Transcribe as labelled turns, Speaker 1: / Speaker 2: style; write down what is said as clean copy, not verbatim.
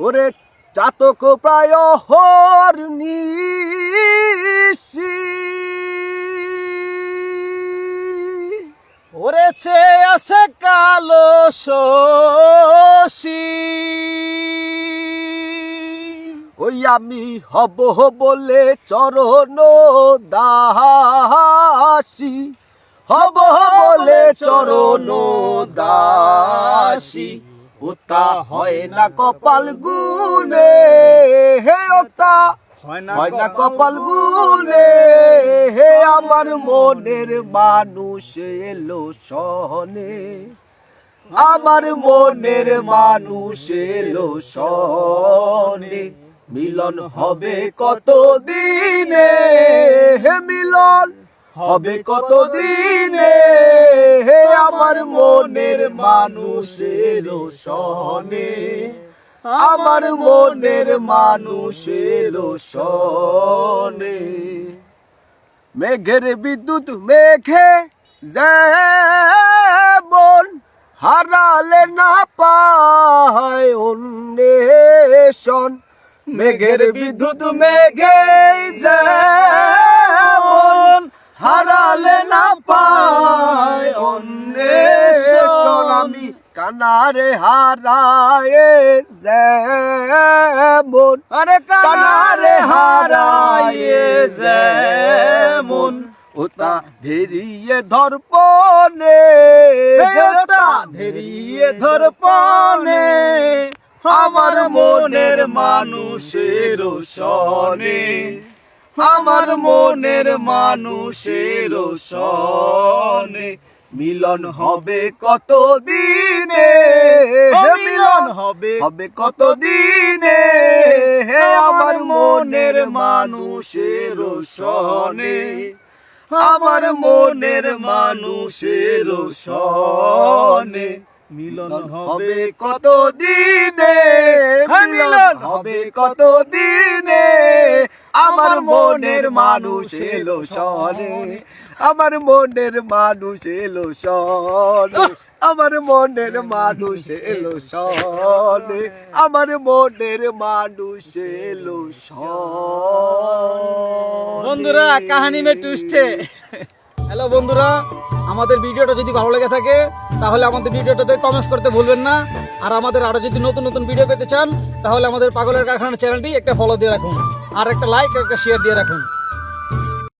Speaker 1: ওরে চাতক প্রায় হরনিশি
Speaker 2: ওরে চেয়ে আছে কালো শশী
Speaker 1: ওই আমি হব বলে চরণ দাসী হব বলে চরণ দাসী ওতা হয় না কপাল গুনে হে ওতা হয় না কপাল গুনে হে আমার মনের মানুষ এলো সনে আমার মনের মানুষ এলো সনে মিলন হবে কত দিনে হে মিলন হবে কত দিনে হে আমার মনের মানুষ এলো সনে আমার মনের মানুষ এলো সনে মেঘের বিদ্যুৎ মেঘে যেমন হারালে না পায় অন্বেষণ মেঘের বিদ্যুৎ মেঘে যেমন হারালে না পায় অন্বেষণ আমি কানারে হারায় যেমন
Speaker 2: আরে
Speaker 1: কানারে হারায় যেমন ওতা ধেরিয়ে ধরপনে
Speaker 2: ধেরিয়ে ধরপনে
Speaker 1: আমার মনের মানুষের সনে আমার মনের মানুষের সনে মিলন হবে কত দিনে
Speaker 2: মিলন হবে
Speaker 1: হবে কত দিনে হে আমার মনের মানুষের সনে আমার মনের মানুষের সনে
Speaker 2: মিলন
Speaker 1: হবে কত দিনে মিলন হবে কত দিনে আমার মনের মানুষ এলো সনে আমার মনের মানুষ এলো সনে আমার মনের মানুষ এলো সনে আমার মনের মানুষ এলো সনে
Speaker 2: বন্ধুরা কাহিনী মে টুসছে। হ্যালো বন্ধুরা, আমাদের ভিডিওটা যদি ভালো লেগে থাকে তাহলে আমাদের ভিডিওটাতে কমেন্টস করতে ভুলবেন না। আর আমাদের আরো যদি নতুন নতুন ভিডিও পেতে চান তাহলে আমাদের পাগলের কারখানা চ্যানেলটি একটা ফলো দিয়ে রাখুন, আর একটা লাইক আর একটা শেয়ার দিয়ে রাখুন।